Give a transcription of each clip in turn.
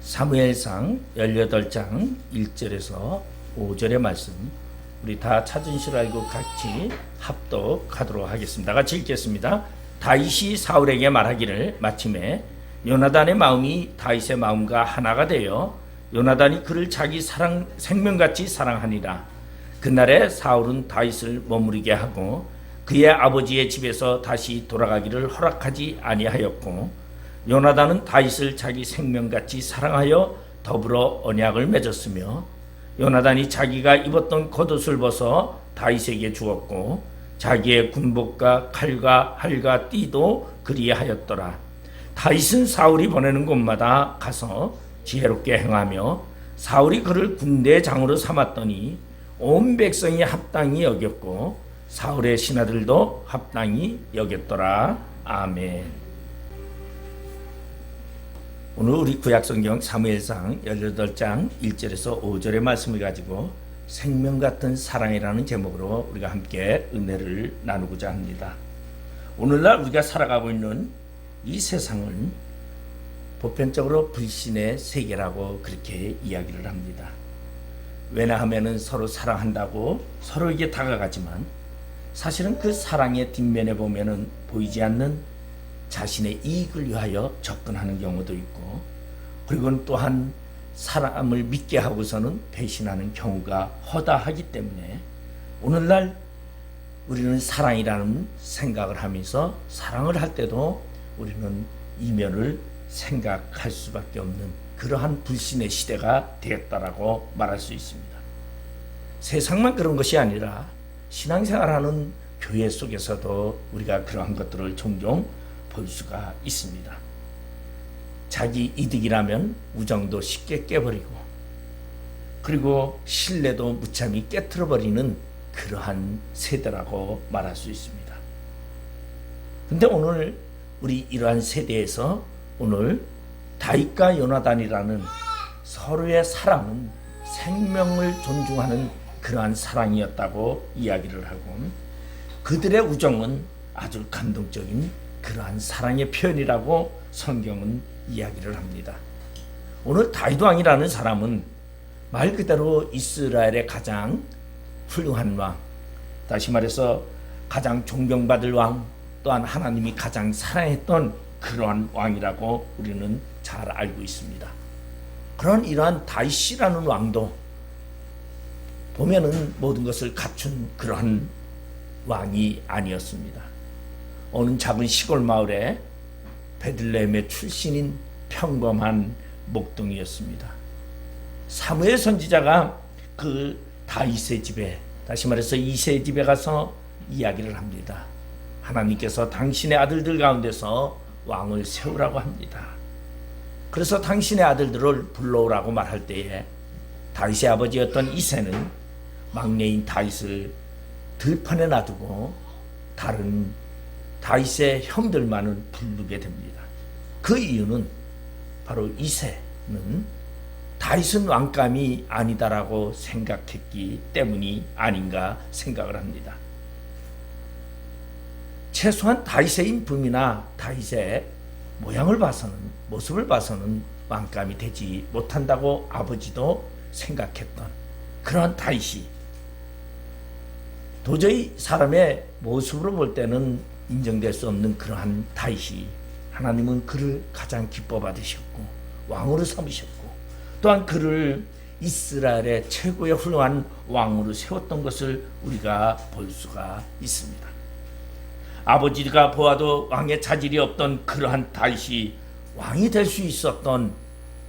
사무엘상 18장 1절에서 5절의 말씀 우리 다 찾은 줄 알고 같이 합독하도록 하겠습니다. 같이 읽겠습니다. 다윗이 사울에게 말하기를 마침에 요나단의 마음이 다윗의 마음과 하나가 되어 요나단이 그를 자기 생명같이 사랑하니라. 그날에 사울은 다윗을 머무르게 하고 그의 아버지의 집에서 다시 돌아가기를 허락하지 아니하였고 요나단은 다윗을 자기 생명같이 사랑하여 더불어 언약을 맺었으며 요나단이 자기가 입었던 겉옷을 벗어 다윗에게 주었고 자기의 군복과 칼과 활과 띠도 그리하였더라. 다윗은 사울이 보내는 곳마다 가서 지혜롭게 행하며 사울이 그를 군대 장으로 삼았더니 온 백성이 합당히 여겼고 사울의 신하들도 합당히 여겼더라. 아멘. 오늘 우리 구약성경 사무엘상 18장 1절에서 5절의 말씀을 가지고 생명 같은 사랑이라는 제목으로 우리가 함께 은혜를 나누고자 합니다. 오늘날 우리가 살아가고 있는 이 세상은 보편적으로 불신의 세계라고 그렇게 이야기를 합니다. 왜냐하면 서로 사랑한다고 서로에게 다가가지만 사실은 그 사랑의 뒷면에 보면은 보이지 않는 자신의 이익을 위하여 접근하는 경우도 있고, 그리고 또한 사람을 믿게 하고서는 배신하는 경우가 허다하기 때문에 오늘날 우리는 사랑이라는 생각을 하면서 사랑을 할 때도 우리는 이면을 생각할 수밖에 없는 그러한 불신의 시대가 되었다라고 말할 수 있습니다. 세상만 그런 것이 아니라 신앙생활하는 교회 속에서도 우리가 그러한 것들을 종종 볼 수가 있습니다. 자기 이득이라면 우정도 쉽게 깨버리고, 그리고 신뢰도 무참히 깨트려버리는 그러한 세대라고 말할 수 있습니다. 근데 오늘 우리 이러한 세대에서 오늘 다윗과 요나단이라는 서로의 사랑은 생명을 존중하는 그러한 사랑이었다고 이야기를 하고, 그들의 우정은 아주 감동적인 그러한 사랑의 표현이라고 성경은 이야기를 합니다. 오늘 다윗 왕이라는 사람은 말 그대로 이스라엘의 가장 훌륭한 왕, 다시 말해서 가장 존경받을 왕, 또한 하나님이 가장 사랑했던 그러한 왕이라고 우리는 잘 알고 있습니다. 그런 이러한 다윗이라는 왕도 보면은 모든 것을 갖춘 그러한 왕이 아니었습니다. 어느 작은 시골 마을에 베들레헴의 출신인 평범한 목동이었습니다. 사무엘 선지자가 그 다윗의 집에, 다시 말해서 이새의 집에 가서 이야기를 합니다. 하나님께서 당신의 아들들 가운데서 왕을 세우라고 합니다. 그래서 당신의 아들들을 불러오라고 말할 때에 다윗의 아버지였던 이새는 막내인 다윗을 들판에 놔두고 다른 다윗의 형들만은 부르게 됩니다. 그 이유는 바로 이새는 다윗은 왕감이 아니다라고 생각했기 때문이 아닌가 생각을 합니다. 최소한 다윗의 인품이나 다윗의 모양을 봐서는, 모습을 봐서는 왕감이 되지 못한다고 아버지도 생각했던 그런 다윗이 도저히 사람의 모습으로 볼 때는 인정될 수 없는 그러한 다윗이 하나님은 그를 가장 기뻐 받으셨고 왕으로 삼으셨고, 또한 그를 이스라엘의 최고의 훌륭한 왕으로 세웠던 것을 우리가 볼 수가 있습니다. 아버지가 보아도 왕의 자질이 없던 그러한 다윗이 왕이 될 수 있었던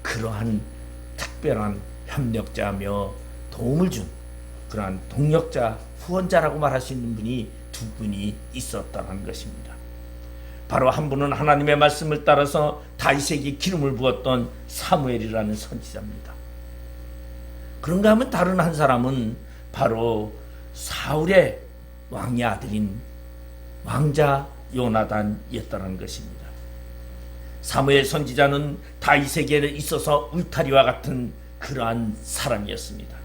그러한 특별한 협력자며 도움을 준 그러한 동력자, 후원자라고 말할 수 있는 분이 두 분이 있었다는 것입니다. 바로 한 분은 하나님의 말씀을 따라서 다윗에게 기름을 부었던 사무엘이라는 선지자입니다. 그런가 하면 다른 한 사람은 바로 사울의 왕의 아들인 왕자 요나단이었다는 것입니다. 사무엘 선지자는 다윗에게 있어서 울타리와 같은 그러한 사람이었습니다.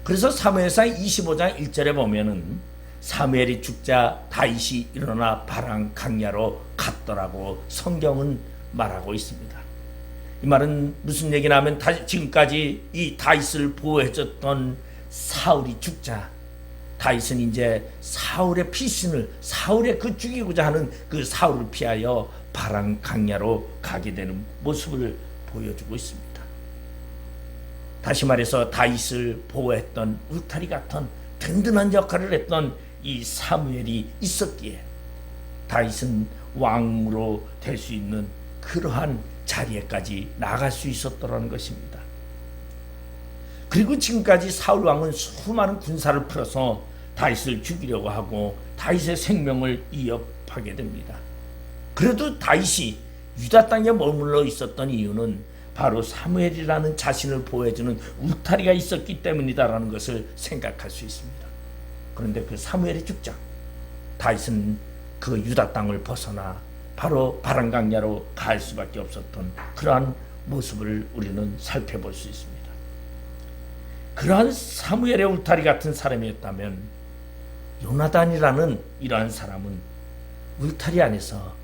그래서 사무엘상 25장 1절에 보면은 사무엘이 죽자 다윗이 일어나 바랑 강야로 갔더라고 성경은 말하고 있습니다. 이 말은 무슨 얘기냐 하면 지금까지 이 다윗을 보호해줬던 사울이 죽자 다윗은 이제 사울의 피신을 사울의 그 죽이고자 하는 그 사울을 피하여 바람 강야로 가게 되는 모습을 보여주고 있습니다. 다시 말해서 다윗을 보호했던 울타리 같은 든든한 역할을 했던 이 사무엘이 있었기에 다윗은 왕으로 될 수 있는 그러한 자리에까지 나갈 수 있었더라는 것입니다. 그리고 지금까지 사울 왕은 수많은 군사를 풀어서 다윗을 죽이려고 하고 다윗의 생명을 위협하게 됩니다. 그래도 다윗이 유다 땅에 머물러 있었던 이유는 바로 사무엘이라는 자신을 보호해주는 울타리가 있었기 때문이다라는 것을 생각할 수 있습니다. 그런데 그 사무엘의 죽자 다윗은 그 유다 땅을 벗어나 바로 바람강야로 갈 수밖에 없었던 그러한 모습을 우리는 살펴볼 수 있습니다. 그러한 사무엘의 울타리 같은 사람이었다면 요나단이라는 이러한 사람은 울타리 안에서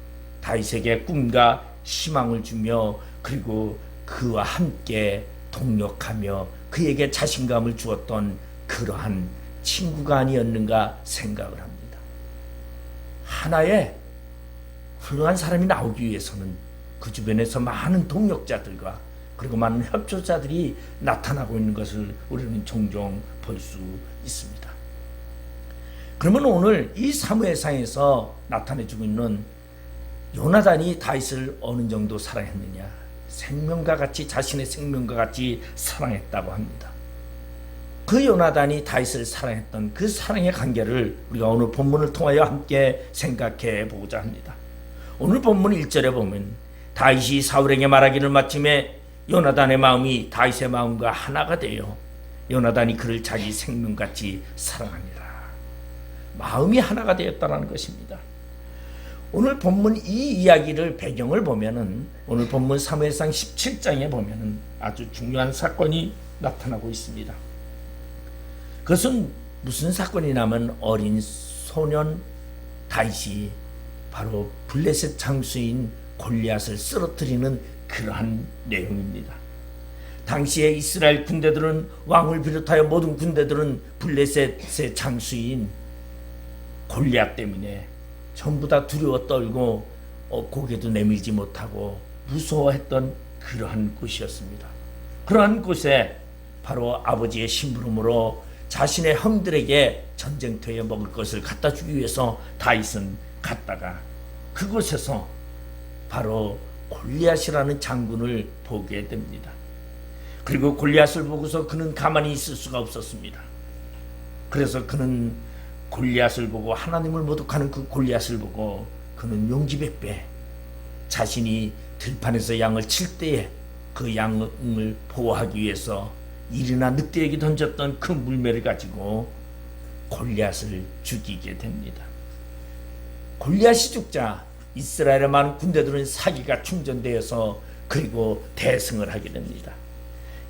다윗에게 꿈과 희망을 주며 그리고 그와 함께 동력하며 그에게 자신감을 주었던 그러한 친구가 아니었는가 생각을 합니다. 하나의 훌륭한 사람이 나오기 위해서는 그 주변에서 많은 동력자들과 그리고 많은 협조자들이 나타나고 있는 것을 우리는 종종 볼 수 있습니다. 그러면 오늘 이 사무엘상에서 나타내주고 있는 요나단이 다윗을 어느 정도 사랑했느냐, 생명과 같이 자신의 생명과 같이 사랑했다고 합니다. 그 요나단이 다윗을 사랑했던 그 사랑의 관계를 우리가 오늘 본문을 통하여 함께 생각해 보고자 합니다. 오늘 본문 1절에 보면 다윗이 사울에게 말하기를 마침에 요나단의 마음이 다윗의 마음과 하나가 되어 요나단이 그를 자기 생명같이 사랑하니라. 마음이 하나가 되었다는 것입니다. 오늘 본문 이 이야기를 배경을 보면은 오늘 본문 사무엘상 17장에 보면은 아주 중요한 사건이 나타나고 있습니다. 그것은 무슨 사건이냐면 어린 소년 다윗이 바로 블레셋 장수인 골리앗을 쓰러뜨리는 그러한 내용입니다. 당시에 이스라엘 군대들은 왕을 비롯하여 모든 군대들은 블레셋의 장수인 골리앗 때문에 전부 다 두려워 떨고 고개도 내밀지 못하고 무서워했던 그러한 곳이었습니다. 그러한 곳에 바로 아버지의 심부름으로 자신의 형들에게 전쟁터에 먹을 것을 갖다 주기 위해서 다윗은 갔다가 그곳에서 바로 골리앗이라는 장군을 보게 됩니다. 그리고 골리앗을 보고서 그는 가만히 있을 수가 없었습니다. 그래서 그는 골리앗을 보고 하나님을 모독하는 그 골리앗을 보고 그는 용기백배 자신이 들판에서 양을 칠 때에 그 양을 보호하기 위해서 일이나 늑대에게 던졌던 그 물매를 가지고 골리앗을 죽이게 됩니다. 골리앗이 죽자 이스라엘의 많은 군대들은 사기가 충전되어서 그리고 대승을 하게 됩니다.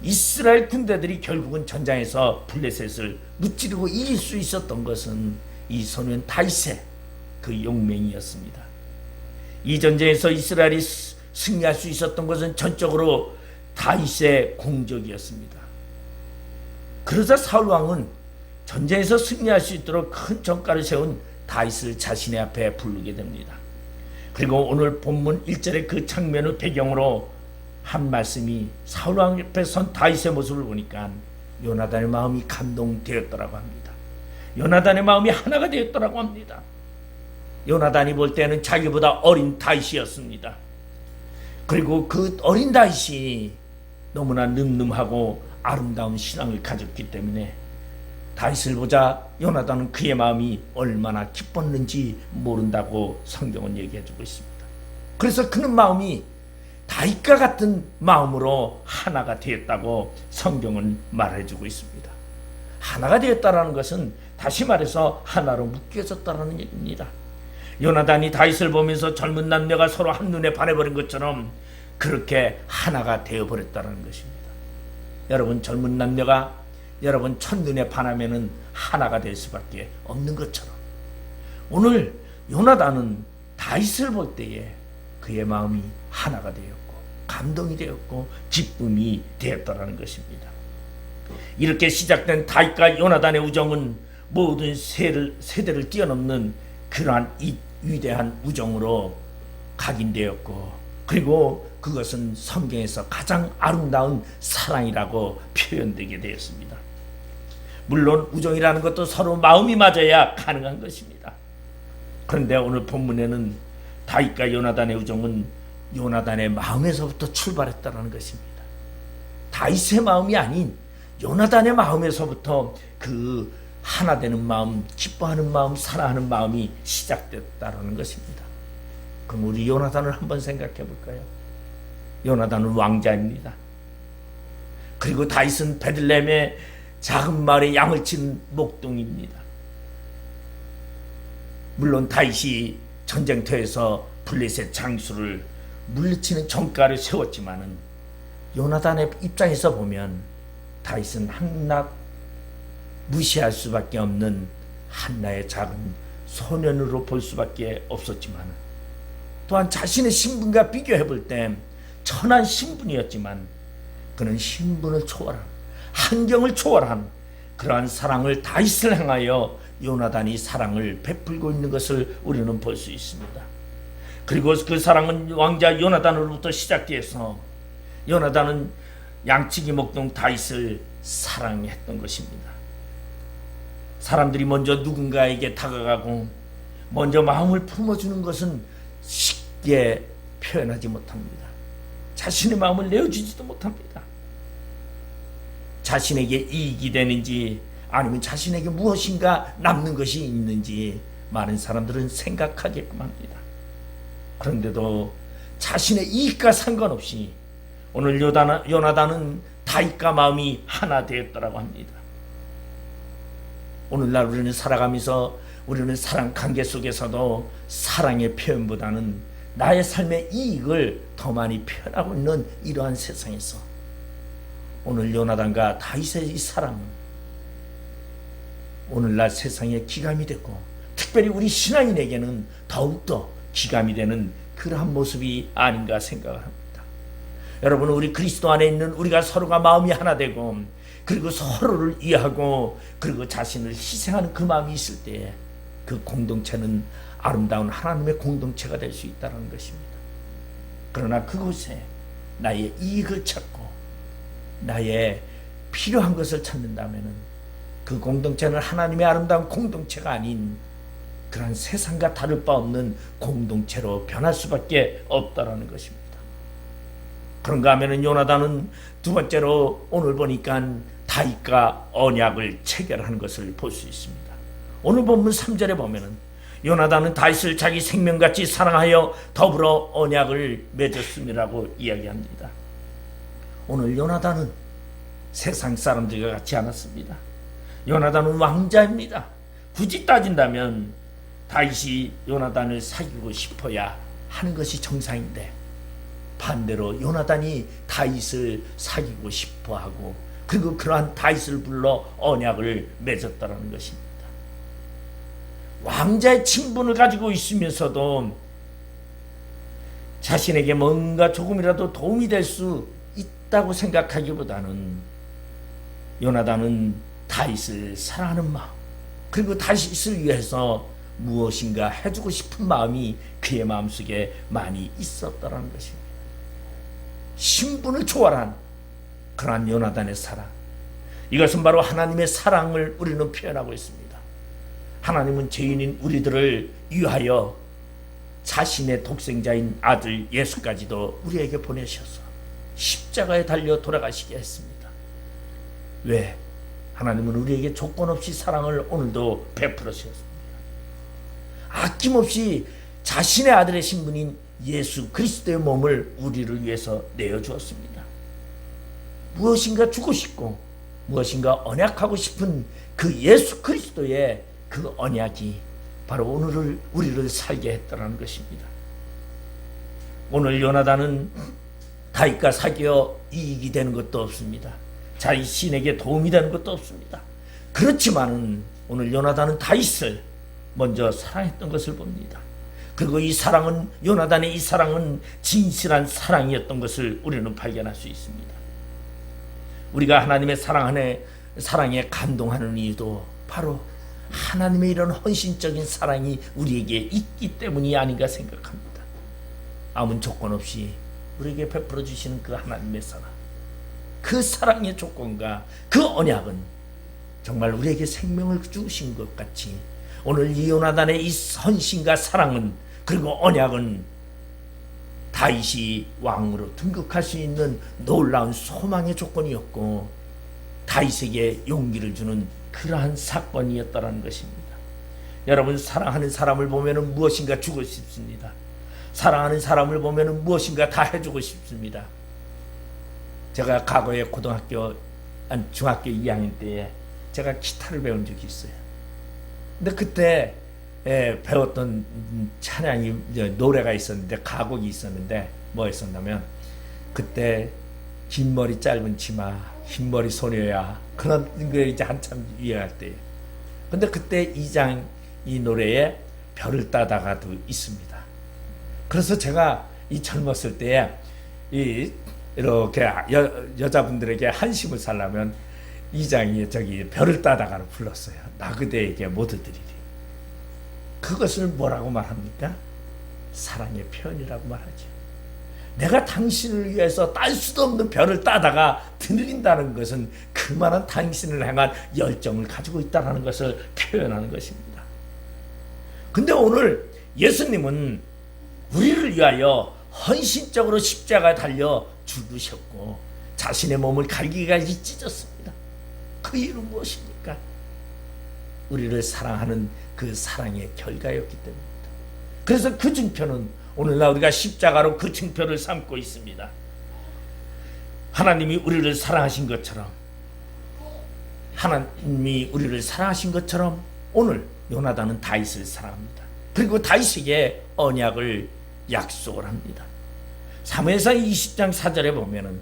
이스라엘 군대들이 결국은 전장에서 블레셋을 무찌르고 이길 수 있었던 것은 이 소년 다윗의 그 용맹이었습니다. 이 전쟁에서 이스라엘이 승리할 수 있었던 것은 전적으로 다윗의 공적이었습니다. 그러자 사울 왕은 전쟁에서 승리할 수 있도록 큰 전가를 세운 다윗을 자신의 앞에 부르게 됩니다. 그리고 오늘 본문 1절의 그 장면을 배경으로 한 말씀이 사울 왕 옆에 선 다윗의 모습을 보니까 요나단의 마음이 감동되었더라고 합니다. 요나단의 마음이 하나가 되었더라고 합니다. 요나단이 볼 때는 자기보다 어린 다윗이었습니다. 그리고 그 어린 다윗이 너무나 늠름하고 아름다운 신앙을 가졌기 때문에 다윗을 보자 요나단은 그의 마음이 얼마나 기뻤는지 모른다고 성경은 얘기해주고 있습니다. 그래서 그는 마음이 다윗과 같은 마음으로 하나가 되었다고 성경은 말해주고 있습니다. 하나가 되었다는 것은 다시 말해서 하나로 묶여졌다는 얘기입니다. 요나단이 다윗을 보면서 젊은 남녀가 서로 한눈에 반해버린 것처럼 그렇게 하나가 되어버렸다는 것입니다. 여러분 젊은 남녀가 여러분 첫눈에 반하면은 하나가 될 수밖에 없는 것처럼 오늘 요나단은 다윗을 볼 때에 그의 마음이 하나가 되었고 감동이 되었고 기쁨이 되었다라는 것입니다. 이렇게 시작된 다윗과 요나단의 우정은 모든 세대를 뛰어넘는 그러한 이 위대한 우정으로 각인되었고, 그리고 그것은 성경에서 가장 아름다운 사랑이라고 표현되게 되었습니다. 물론 우정이라는 것도 서로 마음이 맞아야 가능한 것입니다. 그런데 오늘 본문에는 다윗과 요나단의 우정은 요나단의 마음에서부터 출발했다는 것입니다. 다윗의 마음이 아닌 요나단의 마음에서부터 그 하나 되는 마음, 기뻐하는 마음, 사랑하는 마음이 시작됐다는 것입니다. 그럼 우리 요나단을 한번 생각해 볼까요? 요나단은 왕자입니다. 그리고 다윗은 베들레헴의 작은 마을에 양을 치는 목동입니다. 물론 다윗이 전쟁터에서 블레셋 장수를 물리치는 전가를 세웠지만은 요나단의 입장에서 보면 다윗은 한낱 무시할 수밖에 없는 한나의 작은 소년으로 볼 수밖에 없었지만, 또한 자신의 신분과 비교해 볼 때 천한 신분이었지만 그는 신분을 초월한, 환경을 초월한 그러한 사랑을 다윗을 향하여 요나단이 사랑을 베풀고 있는 것을 우리는 볼 수 있습니다. 그리고 그 사랑은 왕자 요나단으로부터 시작되어서 요나단은 양치기 목동 다윗을 사랑했던 것입니다. 사람들이 먼저 누군가에게 다가가고 먼저 마음을 품어주는 것은 쉽게 표현하지 못합니다. 자신의 마음을 내어주지도 못합니다. 자신에게 이익이 되는지 아니면 자신에게 무엇인가 남는 것이 있는지 많은 사람들은 생각하게끔 합니다. 그런데도 자신의 이익과 상관없이 오늘 요나단은 다윗과 마음이 하나 되었더라고 합니다. 오늘날 우리는 살아가면서 우리는 사랑 관계 속에서도 사랑의 표현보다는 나의 삶의 이익을 더 많이 표현하고 있는 이러한 세상에서 오늘 요나단과 다윗의 이 사랑은 오늘날 세상에 기감이 되고, 특별히 우리 신앙인에게는 더욱더 기감이 되는 그러한 모습이 아닌가 생각을 합니다. 여러분, 우리 그리스도 안에 있는 우리가 서로가 마음이 하나 되고, 그리고 서로를 이해하고, 그리고 자신을 희생하는 그 마음이 있을 때에 그 공동체는 아름다운 하나님의 공동체가 될 수 있다는 것입니다. 그러나 그곳에 나의 이익을 찾고 나의 필요한 것을 찾는다면 그 공동체는 하나님의 아름다운 공동체가 아닌 그런 세상과 다를 바 없는 공동체로 변할 수밖에 없다라는 것입니다. 그런가 하면은 요나단은 두 번째로 오늘 보니까 다윗과 언약을 체결하는 것을 볼 수 있습니다. 오늘 본문 3절에 보면은 요나단은 다윗을 자기 생명같이 사랑하여 더불어 언약을 맺었음이라고 이야기합니다. 오늘 요나단은 세상 사람들과 같지 않았습니다. 요나단은 왕자입니다. 굳이 따진다면 다윗이 요나단을 사귀고 싶어야 하는 것이 정상인데, 반대로 요나단이 다윗을 사귀고 싶어하고 그리고 그러한 다윗을 불러 언약을 맺었다는 것입니다. 왕자의 친분을 가지고 있으면서도 자신에게 뭔가 조금이라도 도움이 될 수 있다고 생각하기보다는 요나단은 다윗을 사랑하는 마음, 그리고 다윗을 위해서 무엇인가 해주고 싶은 마음이 그의 마음속에 많이 있었다는 것입니다. 신분을 초월한 그러한 요나단의 사랑, 이것은 바로 하나님의 사랑을 우리는 표현하고 있습니다. 하나님은 죄인인 우리들을 위하여 자신의 독생자인 아들 예수까지도 우리에게 보내셔서 십자가에 달려 돌아가시게 했습니다. 왜? 하나님은 우리에게 조건 없이 사랑을 오늘도 베풀으셨습니다. 아낌없이 자신의 아들의 신분인 예수 그리스도의 몸을 우리를 위해서 내어주었습니다. 무엇인가 주고 싶고 무엇인가 언약하고 싶은 그 예수 그리스도의 그 언약이 바로 오늘을 우리를 살게 했다는 것입니다. 오늘 요나단은 다윗과 사귀어 이익이 되는 것도 없습니다. 자신에게 도움이 되는 것도 없습니다. 그렇지만은 오늘 요나단은 다윗을 먼저 사랑했던 것을 봅니다. 그리고 이 사랑은, 요나단의 이 사랑은 진실한 사랑이었던 것을 우리는 발견할 수 있습니다. 우리가 하나님의 사랑에 감동하는 이유도 바로 하나님의 이런 헌신적인 사랑이 우리에게 있기 때문이 아닌가 생각합니다. 아무 조건 없이 우리에게 베풀어 주시는 그 하나님의 사랑, 그 사랑의 조건과 그 언약은 정말 우리에게 생명을 주신 것 같이 오늘 이 요나단의 이 헌신과 사랑은, 그리고 언약은 다윗이 왕으로 등극할 수 있는 놀라운 소망의 조건이었고 다윗에게 용기를 주는 그러한 사건이었다는 것입니다. 여러분, 사랑하는 사람을 보면 무엇인가 주고 싶습니다. 사랑하는 사람을 보면 무엇인가 다 해주고 싶습니다. 제가 과거에 중학교 2학년 때에 제가 기타를 배운 적이 있어요. 근데 그때 배웠던 찬양이, 노래가 있었는데, 가곡이 있었는데 뭐였었냐면, 그때 긴 머리 짧은 치마 흰머리 소녀야, 그런 게 이제 한참 유행할 때예요. 근데 그때 이 노래에 별을 따다가도 있습니다. 그래서 제가 이 젊었을 때에 이렇게 여자분들에게 한심을 살려면 이장이 저기 별을 따다가를 불렀어요. 나 그대에게 모두 드리리. 그것을 뭐라고 말합니까? 사랑의 표현이라고 말하죠. 내가 당신을 위해서 딸 수도 없는 별을 따다가 드린다는 것은 그만한 당신을 향한 열정을 가지고 있다는 것을 표현하는 것입니다. 근데 오늘 예수님은 우리를 위하여 헌신적으로 십자가에 달려 죽으셨고 자신의 몸을 갈기까지 찢었습니다. 그 이유는 무엇입니까? 우리를 사랑하는 그 사랑의 결과였기 때문입니다. 그래서 그 증표는 오늘날 우리가 십자가로 그 증표를 삼고 있습니다. 하나님이 우리를 사랑하신 것처럼, 오늘 요나단은 다윗을 사랑합니다. 그리고 다윗에게 언약을 약속을 합니다. 사무엘상 20장 4절에 보면은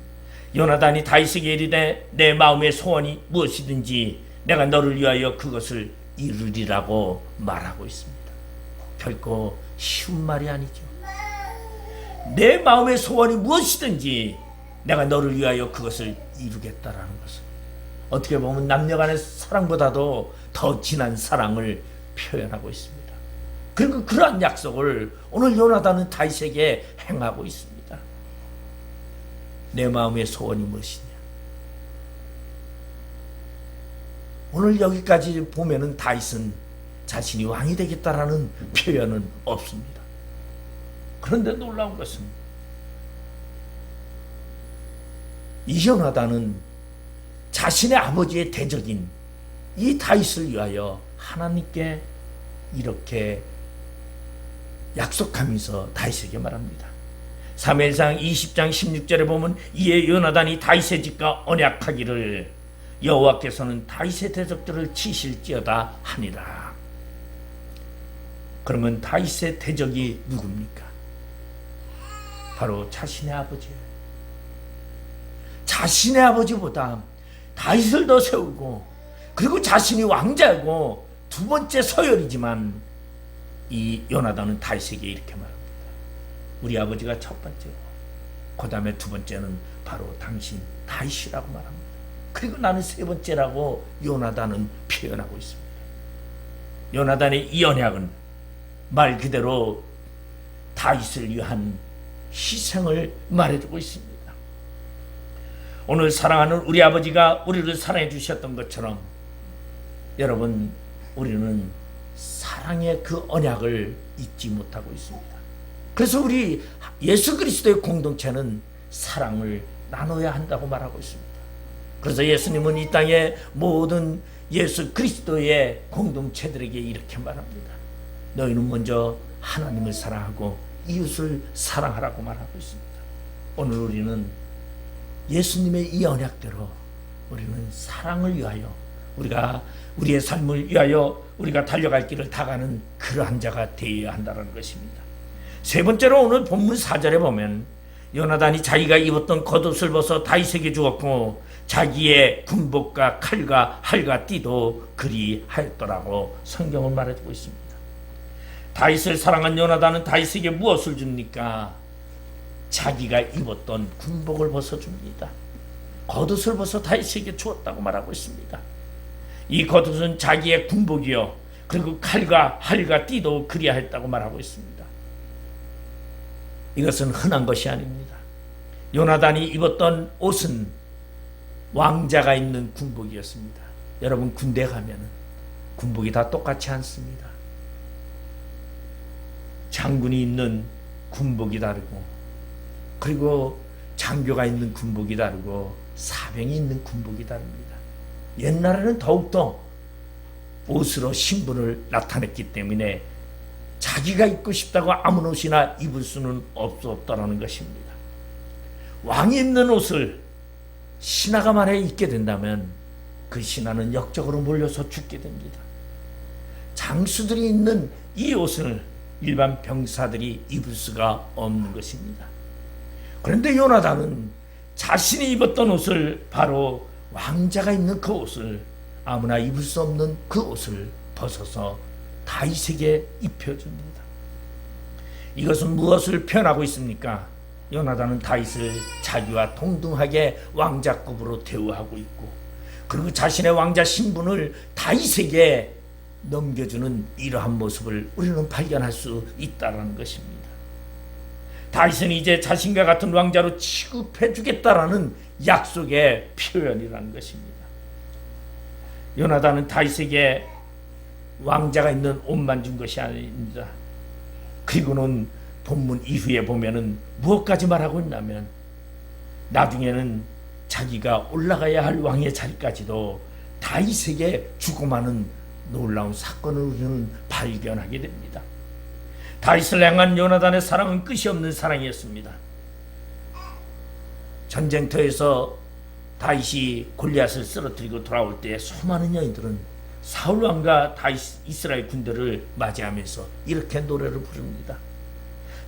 요나단이 다윗에게 이르되 내 마음의 소원이 무엇이든지 내가 너를 위하여 그것을 이루리라고 말하고 있습니다. 결코 쉬운 말이 아니죠. 내 마음의 소원이 무엇이든지 내가 너를 위하여 그것을 이루겠다라는 것은 어떻게 보면 남녀간의 사랑보다도 더 진한 사랑을 표현하고 있습니다. 그리고 그러한 약속을 오늘 요나단은 다윗에게 행하고 있습니다. 내 마음의 소원이 무엇이냐? 오늘 여기까지 보면은 다윗은 자신이 왕이 되겠다라는 표현은 없습니다. 그런데 놀라운 것은 이 요나단은 자신의 아버지의 대적인 이 다윗을 위하여 하나님께 이렇게 약속하면서 다윗에게 말합니다. 사무엘상 20장 16절에 보면 이에 요나단이 다윗의 집과 언약하기를 여호와께서는 다윗의 대적들을 치실지어다 하니라. 그러면 다윗의 대적이 누굽니까? 바로 자신의 아버지예요. 자신의 아버지보다 다윗을 더 세우고 그리고 자신이 왕자고 두 번째 서열이지만 이 요나단은 다윗에게 이렇게 말합니다. 우리 아버지가 첫 번째고 그 다음에 두 번째는 바로 당신 다윗이라고 말합니다. 그리고 나는 세 번째라고 요나단은 표현하고 있습니다. 요나단의 이 언약은 말 그대로 다윗을 위한 희생을 말해주고 있습니다. 오늘 사랑하는 우리 아버지가 우리를 사랑해 주셨던 것처럼 여러분, 우리는 사랑의 그 언약을 잊지 못하고 있습니다. 그래서 우리 예수 그리스도의 공동체는 사랑을 나눠야 한다고 말하고 있습니다. 그래서 예수님은 이 땅의 모든 예수 그리스도의 공동체들에게 이렇게 말합니다. 너희는 먼저 하나님을 사랑하고 이웃을 사랑하라고 말하고 있습니다. 오늘 우리는 예수님의 이 언약대로 우리는 사랑을 위하여 우리의 삶을 위하여 우리가 달려갈 길을 다가는 그러한 자가 되어야 한다는 것입니다. 세 번째로 오늘 본문 4절에 보면 요나단이 자기가 입었던 겉옷을 벗어 다윗에게 주었고 자기의 군복과 칼과 활과 띠도 그리하였더라고 성경은 말해주고 있습니다. 다윗을 사랑한 요나단은 다윗에게 무엇을 줍니까? 자기가 입었던 군복을 벗어줍니다. 겉옷을 벗어 다윗에게 주었다고 말하고 있습니다. 이 겉옷은 자기의 군복이요, 그리고 칼과 활과 띠도 그리하였다고 말하고 있습니다. 이것은 흔한 것이 아닙니다. 요나단이 입었던 옷은 왕자가 입는 군복이었습니다. 여러분, 군대 가면 군복이 다 똑같지 않습니다. 장군이 입는 군복이 다르고, 그리고 장교가 입는 군복이 다르고, 사병이 입는 군복이 다릅니다. 옛날에는 더욱더 옷으로 신분을 나타냈기 때문에 자기가 입고 싶다고 아무 옷이나 입을 수는 없었다는 것입니다. 왕이 입는 옷을 신하가 만약에 입게 된다면 그 신하는 역적으로 몰려서 죽게 됩니다. 장수들이 입는 이 옷을 일반 병사들이 입을 수가 없는 것입니다. 그런데 요나단은 자신이 입었던 옷을, 바로 왕자가 입는 그 옷을, 아무나 입을 수 없는 그 옷을 벗어서 다윗에게 입혀줍니다. 이것은 무엇을 표현하고 있습니까? 요나단은 다윗을 자기와 동등하게 왕자급으로 대우하고 있고, 그리고 자신의 왕자 신분을 다윗에게 넘겨주는 이러한 모습을 우리는 발견할 수 있다는 것입니다. 다윗은 이제 자신과 같은 왕자로 취급해주겠다라는 약속의 표현이라는 것입니다. 요나단은 다윗에게 왕자가 있는 옷만 준 것이 아닙니다. 그리고는 본문 이후에 보면은 무엇까지 말하고 있냐면, 나중에는 자기가 올라가야 할 왕의 자리까지도 다윗에게 주고 마는 놀라운 사건을 우리는 발견하게 됩니다. 다윗을 향한 요나단의 사랑은 끝이 없는 사랑이었습니다. 전쟁터에서 다윗이 골리앗을 쓰러뜨리고 돌아올 때 수많은 여인들은 사울 왕과 다윗 이스라엘 군대를 맞이하면서 이렇게 노래를 부릅니다.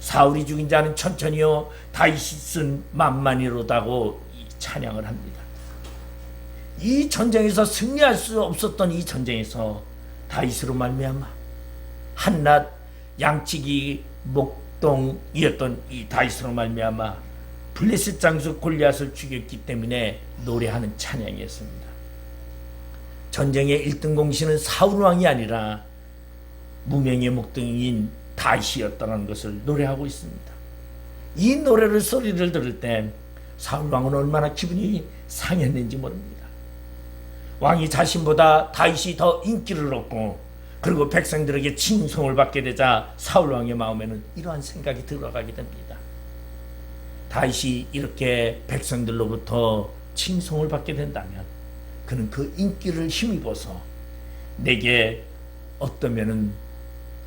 사울이 죽인 자는 천천히요, 다윗이 쓴 만만이로다고 찬양을 합니다. 이 전쟁에서 승리할 수 없었던 이 전쟁에서 다윗으로 말미암아 한낱 양치기 목동이었던 이 다윗으로 말미암아 블레셋 장수 골리앗을 죽였기 때문에 노래하는 찬양이었습니다. 전쟁의 1등 공신은 사울 왕이 아니라 무명의 목동인 다윗이었다는 것을 노래하고 있습니다. 이 노래를, 소리를 들을 때 사울 왕은 얼마나 기분이 상했는지 모릅니다. 왕이 자신보다 다윗이 더 인기를 얻고, 그리고 백성들에게 칭송을 받게 되자 사울 왕의 마음에는 이러한 생각이 들어가게 됩니다. 다윗이 이렇게 백성들로부터 칭송을 받게 된다면 그는 그 인기를 힘입어서 내게 어떠면은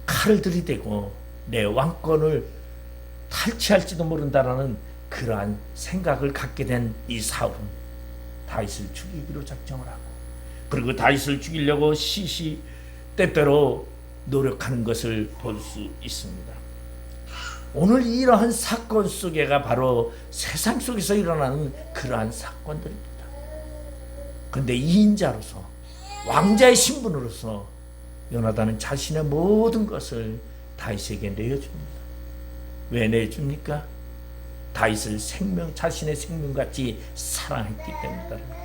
칼을 들이대고 내 왕권을 탈취할지도 모른다라는 그러한 생각을 갖게 된 이 사울은 다윗을 죽이기로 작정을 하고, 그리고 다윗을 죽이려고 시시때때로 노력하는 것을 볼 수 있습니다. 오늘 이러한 사건 속에가 바로 세상 속에서 일어나는 그러한 사건들입니다. 그런데 이인자로서, 왕자의 신분으로서 요나단은 자신의 모든 것을 다윗에게 내어줍니다. 왜 내줍니까? 다윗을 자신의 생명같이 사랑했기 때문이라는 거죠.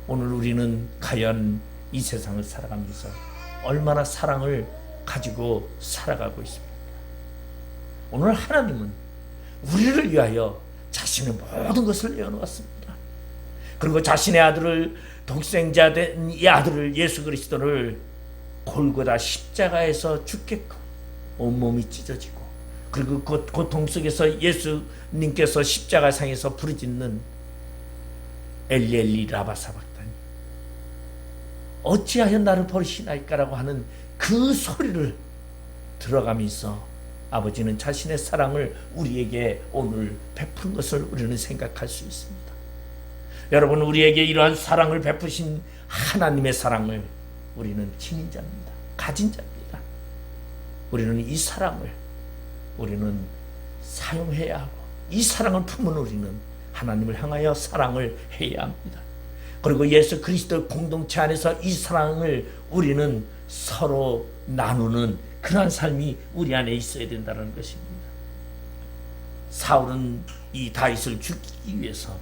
오늘 우리는 과연 이 세상을 살아가면서 얼마나 사랑을 가지고 살아가고 있습니까? 오늘 하나님은 우리를 위하여 자신의 모든 것을 내어놓았습니다. 그리고 자신의 아들을, 독생자 된 이 아들을, 예수 그리스도를 골고다 십자가에서 죽게끔 온몸이 찢어지고, 그리고 그 고통 속에서 예수님께서 십자가상에서 부르짖는 엘리 엘리 라마 사박다니, 어찌하여 나를 버리시나이까라고 하는 그 소리를 들어가면서 아버지는 자신의 사랑을 우리에게 오늘 베푼 것을 우리는 생각할 수 있습니다. 여러분, 우리에게 이러한 사랑을 베푸신 하나님의 사랑을 우리는 증인자입니다. 가진 자입니다. 우리는 이 사랑을 우리는 사용해야 하고, 이 사랑을 품은 우리는 하나님을 향하여 사랑을 해야 합니다. 그리고 예수 그리스도 공동체 안에서 이 사랑을 우리는 서로 나누는 그러한 삶이 우리 안에 있어야 된다는 것입니다. 사울은 이 다윗을 죽이기 위해서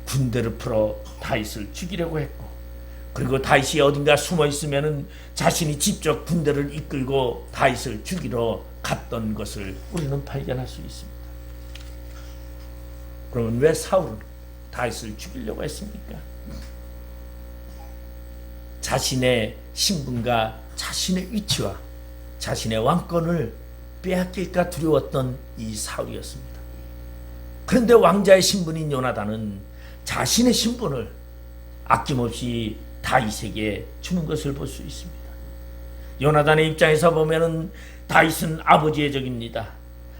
군대를 풀어 다윗을 죽이려고 했고, 그리고 다윗이 어딘가 숨어 있으면은 자신이 직접 군대를 이끌고 다윗을 죽이러 갔던 것을 우리는 발견할 수 있습니다. 그러면 왜 사울은 다윗을 죽이려고 했습니까? 자신의 신분과 자신의 위치와 자신의 왕권을 빼앗길까 두려웠던 이 사울이었습니다. 그런데 왕자의 신분인 요나단은 자신의 신분을 아낌없이 다윗에게 주는 것을 볼 수 있습니다. 요나단의 입장에서 보면은 다윗은 아버지의 적입니다.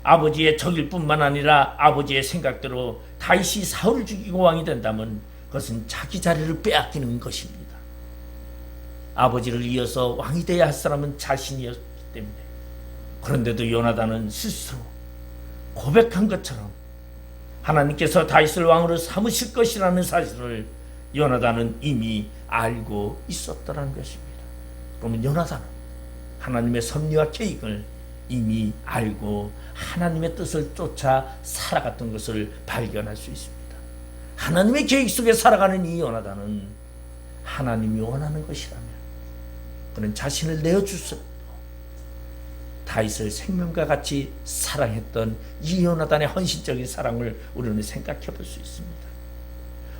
아버지의 적일 뿐만 아니라 아버지의 생각대로 다윗이 사울을 죽이고 왕이 된다면 그것은 자기 자리를 빼앗기는 것입니다. 아버지를 이어서 왕이 되어야 할 사람은 자신이었기 때문에. 그런데도 요나단은 스스로 고백한 것처럼 하나님께서 다윗을 왕으로 삼으실 것이라는 사실을 요나단은 이미 알고 있었다는 것입니다. 그러면 요나단은 하나님의 섭리와 계획을 이미 알고 하나님의 뜻을 쫓아 살아갔던 것을 발견할 수 있습니다. 하나님의 계획 속에 살아가는 이 요나단은 하나님이 원하는 것이라면 그는 자신을 내어주서 다윗을 생명과 같이 사랑했던 이 요나단의 헌신적인 사랑을 우리는 생각해 볼 수 있습니다.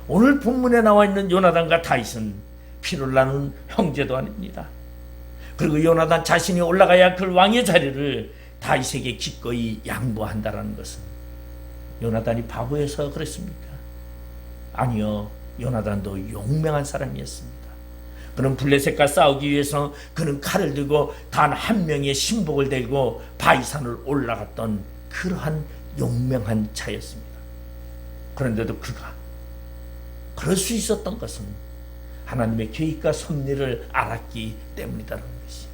오늘 본문에 나와 있는 요나단과 다윗은 피를 나눈 형제도 아닙니다. 그리고 요나단 자신이 올라가야 할 그 왕의 자리를 다윗에게 기꺼이 양보한다는 것은 요나단이 바보여서 그랬습니까? 아니요, 요나단도 용맹한 사람이었습니다. 그는 블레셋과 싸우기 위해서 그는 칼을 들고 단 한 명의 신복을 들고 바이산을 올라갔던 그러한 용맹한 자였습니다. 그런데도 그가 그럴 수 있었던 것은 하나님의 계획과 섭리를 알았기 때문이라는 것이.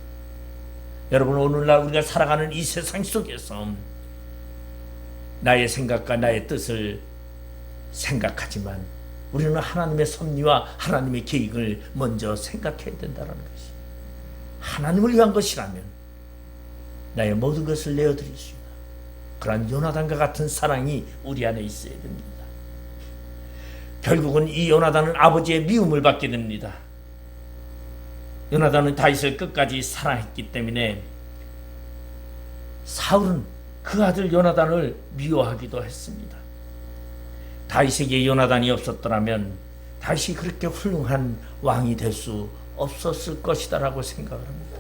여러분, 오늘날 우리가 살아가는 이 세상 속에서 나의 생각과 나의 뜻을 생각하지만 우리는 하나님의 섭리와 하나님의 계획을 먼저 생각해야 된다는 것이. 하나님을 위한 것이라면 나의 모든 것을 내어드릴 수 있는 그러한 요나단과 같은 사랑이 우리 안에 있어야 됩니다. 결국은 이 요나단은 아버지의 미움을 받게 됩니다. 요나단은 다윗을 끝까지 사랑했기 때문에 사울은 그 아들 요나단을 미워하기도 했습니다. 다윗에게 요나단이 없었더라면 다윗이 그렇게 훌륭한 왕이 될 수 없었을 것이다라고 생각을 합니다.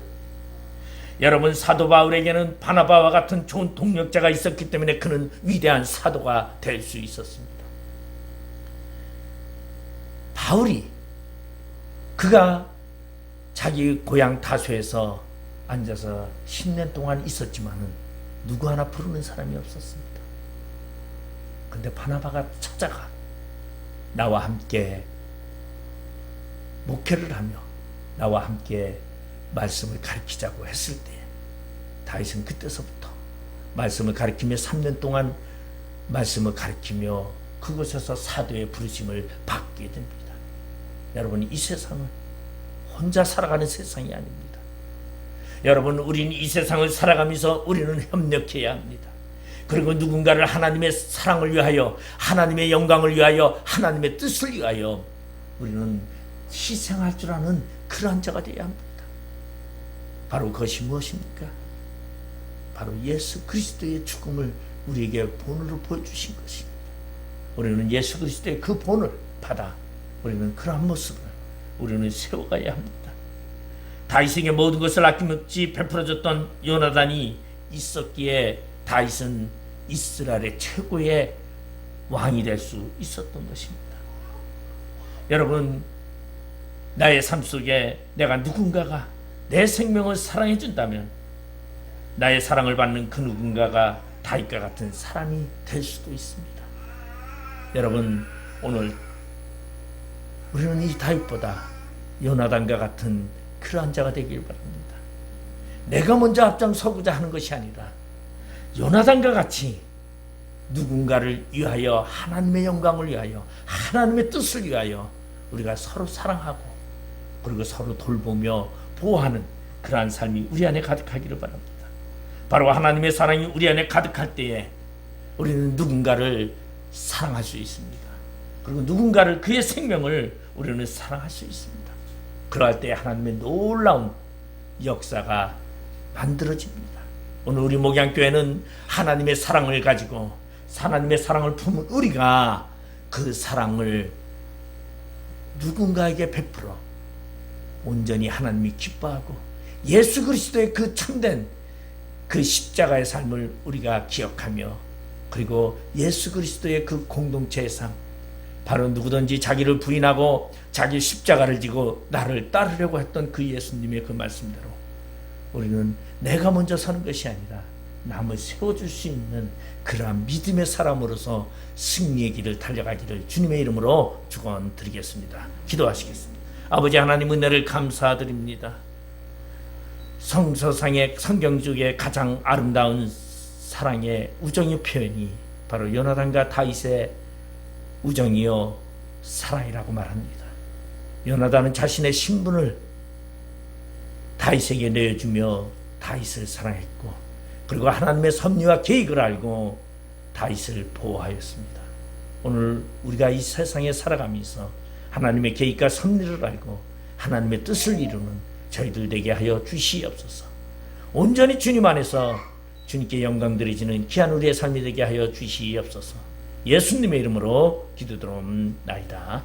여러분, 사도 바울에게는 바나바와 같은 좋은 동력자가 있었기 때문에 그는 위대한 사도가 될 수 있었습니다. 바울이 그가 자기 고향 다소에서 앉아서 10년 동안 있었지만은 누구 하나 부르는 사람이 없었습니다. 근데 바나바가 찾아가 나와 함께 목회를 하며 나와 함께 말씀을 가르치자고 했을 때 다윗은 그때서부터 말씀을 가르치며 3년 동안 말씀을 가르치며 그곳에서 사도의 부르심을 받게 됩니다. 여러분, 이 세상은 혼자 살아가는 세상이 아닙니다. 여러분, 우리는 이 세상을 살아가면서 우리는 협력해야 합니다. 그리고 누군가를 하나님의 사랑을 위하여, 하나님의 영광을 위하여, 하나님의 뜻을 위하여 우리는 희생할 줄 아는 그러한 자가 되어야 합니다. 바로 그것이 무엇입니까? 바로 예수 그리스도의 죽음을 우리에게 본으로 보여주신 것입니다. 우리는 예수 그리스도의 그 본을 받아 우리는 그러한 모습을 우리는 세워가야 합니다. 다윗에게 모든 것을 아낌없이 베풀어줬던 요나단이 있었기에 다윗은 이스라엘의 최고의 왕이 될 수 있었던 것입니다. 여러분, 나의 삶 속에 내가 누군가가 내 생명을 사랑해 준다면 나의 사랑을 받는 그 누군가가 다윗과 같은 사람이 될 수도 있습니다. 여러분, 오늘 우리는 이 다윗보다 요나단과 같은 그러한 자가 되길 바랍니다. 내가 먼저 앞장서고자 하는 것이 아니라 요나단과 같이 누군가를 위하여, 하나님의 영광을 위하여, 하나님의 뜻을 위하여 우리가 서로 사랑하고 그리고 서로 돌보며 보호하는 그러한 삶이 우리 안에 가득하기를 바랍니다. 바로 하나님의 사랑이 우리 안에 가득할 때에 우리는 누군가를 사랑할 수 있습니다. 그리고 누군가를, 그의 생명을 우리는 사랑할 수 있습니다. 그러할 때 하나님의 놀라운 역사가 만들어집니다. 오늘 우리 목양교회는 하나님의 사랑을 가지고, 하나님의 사랑을 품은 우리가 그 사랑을 누군가에게 베풀어 온전히 하나님이 기뻐하고 예수 그리스도의 그 참된 그 십자가의 삶을 우리가 기억하며, 그리고 예수 그리스도의 그 공동체의 삶, 바로 누구든지 자기를 부인하고 자기 십자가를 지고 나를 따르려고 했던 그 예수님의 그 말씀대로 우리는 내가 먼저 사는 것이 아니라 남을 세워줄 수 있는 그러한 믿음의 사람으로서 승리의 길을 달려가기를 주님의 이름으로 축원드리겠습니다. 기도하시겠습니다. 아버지 하나님, 은혜를 감사드립니다. 성서상의, 성경 중에 가장 아름다운 사랑의 우정의 표현이 바로 요나단과 다윗의 우정이요 사랑이라고 말합니다. 요나단은 자신의 신분을 다윗에게 내어주며 다윗을 사랑했고, 그리고 하나님의 섭리와 계획을 알고 다윗을 보호하였습니다. 오늘 우리가 이 세상에 살아가면서 하나님의 계획과 섭리를 알고 하나님의 뜻을 이루는 저희들 되게 하여 주시옵소서. 온전히 주님 안에서 주님께 영광 드리지는 귀한 우리의 삶이 되게 하여 주시옵소서. 예수님의 이름으로 기도드리옵나이다.